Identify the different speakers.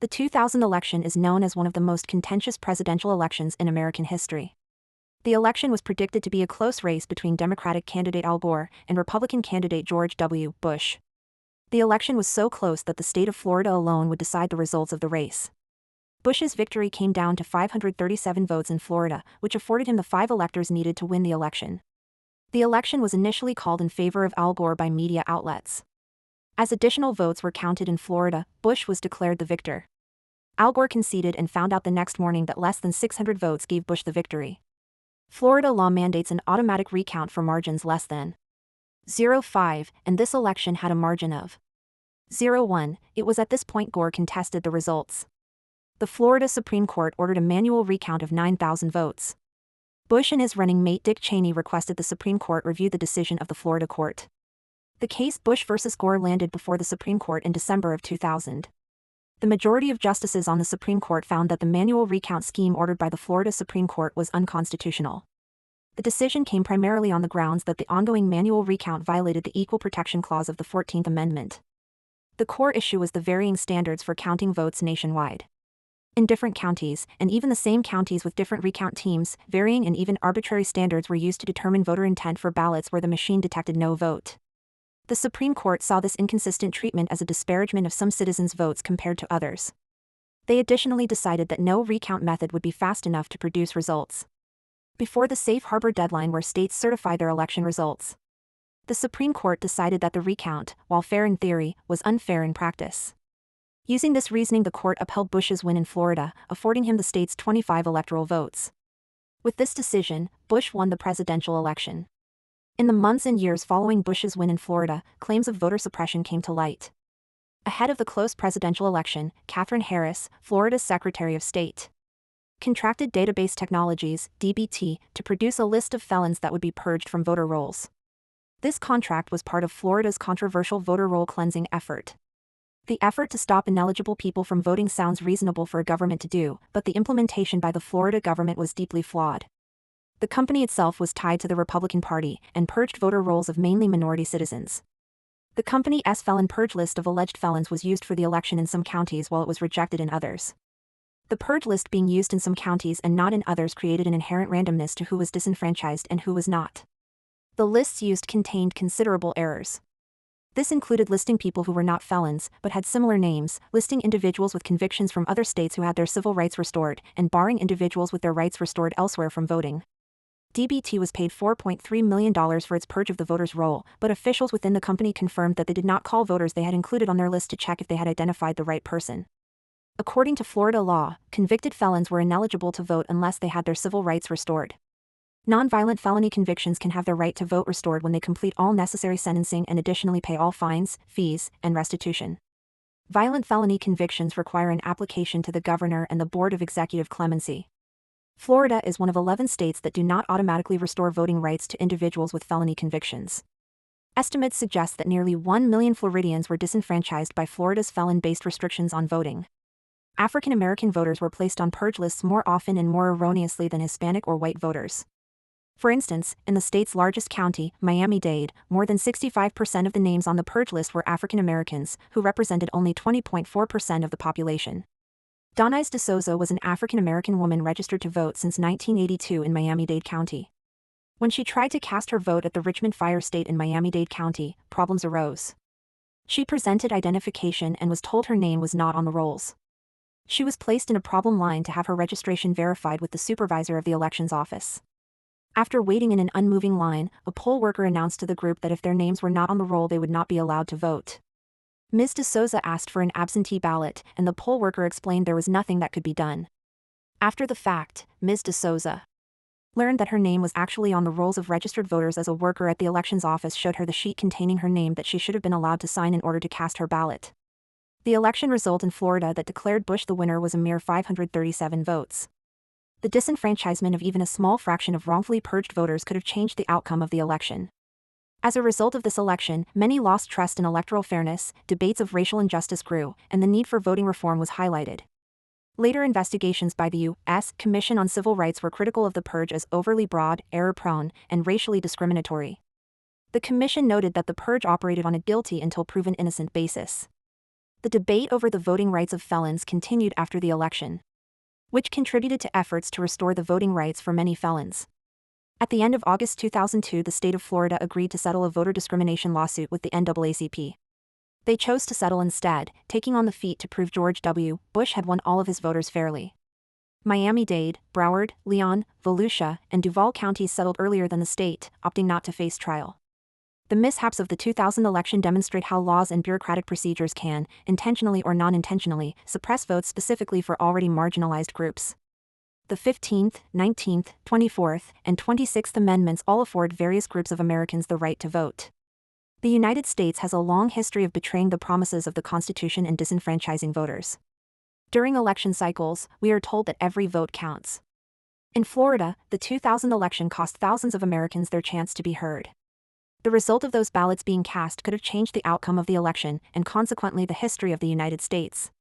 Speaker 1: The 2000 election is known as one of the most contentious presidential elections in American history. The election was predicted to be a close race between Democratic candidate Al Gore and Republican candidate George W. Bush. The election was so close that the state of Florida alone would decide the results of the race. Bush's victory came down to 537 votes in Florida, which afforded him the 5 electors needed to win the election. The election was initially called in favor of Al Gore by media outlets. As additional votes were counted in Florida, Bush was declared the victor. Al Gore conceded and found out the next morning that less than 600 votes gave Bush the victory. Florida law mandates an automatic recount for margins less than 0.5, and this election had a margin of 0.1. It was at this point Gore contested the results. The Florida Supreme Court ordered a manual recount of 9,000 votes. Bush and his running mate Dick Cheney requested the Supreme Court review the decision of the Florida court. The case Bush versus Gore landed before the Supreme Court in December of 2000. The majority of justices on the Supreme Court found that the manual recount scheme ordered by the Florida Supreme Court was unconstitutional. The decision came primarily on the grounds that the ongoing manual recount violated the Equal Protection Clause of the 14th Amendment. The core issue was the varying standards for counting votes nationwide. In different counties, and even the same counties with different recount teams, varying and even arbitrary standards were used to determine voter intent for ballots where the machine detected no vote. The Supreme Court saw this inconsistent treatment as a disparagement of some citizens' votes compared to others. They additionally decided that no recount method would be fast enough to produce results before the safe harbor deadline where states certify their election results. The Supreme Court decided that the recount, while fair in theory, was unfair in practice. Using this reasoning, the court upheld Bush's win in Florida, affording him the state's 25 electoral votes. With this decision, Bush won the presidential election. In the months and years following Bush's win in Florida, claims of voter suppression came to light. Ahead of the close presidential election, Katherine Harris, Florida's Secretary of State, contracted Database Technologies, DBT, to produce a list of felons that would be purged from voter rolls. This contract was part of Florida's controversial voter roll cleansing effort. The effort to stop ineligible people from voting sounds reasonable for a government to do, but the implementation by the Florida government was deeply flawed. The company itself was tied to the Republican Party and purged voter rolls of mainly minority citizens. The company's felon purge list of alleged felons was used for the election in some counties while it was rejected in others. The purge list being used in some counties and not in others created an inherent randomness to who was disenfranchised and who was not. The lists used contained considerable errors. This included listing people who were not felons, but had similar names, listing individuals with convictions from other states who had their civil rights restored, and barring individuals with their rights restored elsewhere from voting. DBT was paid $4.3 million for its purge of the voters' roll, but officials within the company confirmed that they did not call voters they had included on their list to check if they had identified the right person. According to Florida law, convicted felons were ineligible to vote unless they had their civil rights restored. Nonviolent felony convictions can have their right to vote restored when they complete all necessary sentencing and additionally pay all fines, fees, and restitution. Violent felony convictions require an application to the governor and the Board of Executive Clemency. Florida is one of 11 states that do not automatically restore voting rights to individuals with felony convictions. Estimates suggest that nearly 1 million Floridians were disenfranchised by Florida's felon-based restrictions on voting. African American voters were placed on purge lists more often and more erroneously than Hispanic or white voters. For instance, in the state's largest county, Miami-Dade, more than 65% of the names on the purge list were African Americans, who represented only 20.4% of the population. Donise DeSouza was an African American woman registered to vote since 1982 in Miami-Dade County. When she tried to cast her vote at the Richmond Fire Estate in Miami-Dade County, problems arose. She presented identification and was told her name was not on the rolls. She was placed in a problem line to have her registration verified with the supervisor of the elections office. After waiting in an unmoving line, a poll worker announced to the group that if their names were not on the roll they would not be allowed to vote. Ms. DeSouza asked for an absentee ballot, and the poll worker explained there was nothing that could be done. After the fact, Ms. DeSouza learned that her name was actually on the rolls of registered voters as a worker at the elections office showed her the sheet containing her name that she should have been allowed to sign in order to cast her ballot. The election result in Florida that declared Bush the winner was a mere 537 votes. The disenfranchisement of even a small fraction of wrongfully purged voters could have changed the outcome of the election. As a result of this election, many lost trust in electoral fairness, debates of racial injustice grew, and the need for voting reform was highlighted. Later investigations by the U.S. Commission on Civil Rights were critical of the purge as overly broad, error-prone, and racially discriminatory. The commission noted that the purge operated on a guilty until proven innocent basis. The debate over the voting rights of felons continued after the election, which contributed to efforts to restore the voting rights for many felons. At the end of August 2002, the state of Florida agreed to settle a voter discrimination lawsuit with the NAACP. They chose to settle instead, taking on the feat to prove George W. Bush had won all of his voters fairly. Miami-Dade, Broward, Leon, Volusia, and Duval counties settled earlier than the state, opting not to face trial. The mishaps of the 2000 election demonstrate how laws and bureaucratic procedures can, intentionally or non-intentionally, suppress votes specifically for already marginalized groups. The 15th, 19th, 24th, and 26th Amendments all afford various groups of Americans the right to vote. The United States has a long history of betraying the promises of the Constitution and disenfranchising voters. During election cycles, we are told that every vote counts. In Florida, the 2000 election cost thousands of Americans their chance to be heard. The result of those ballots being cast could have changed the outcome of the election and consequently the history of the United States.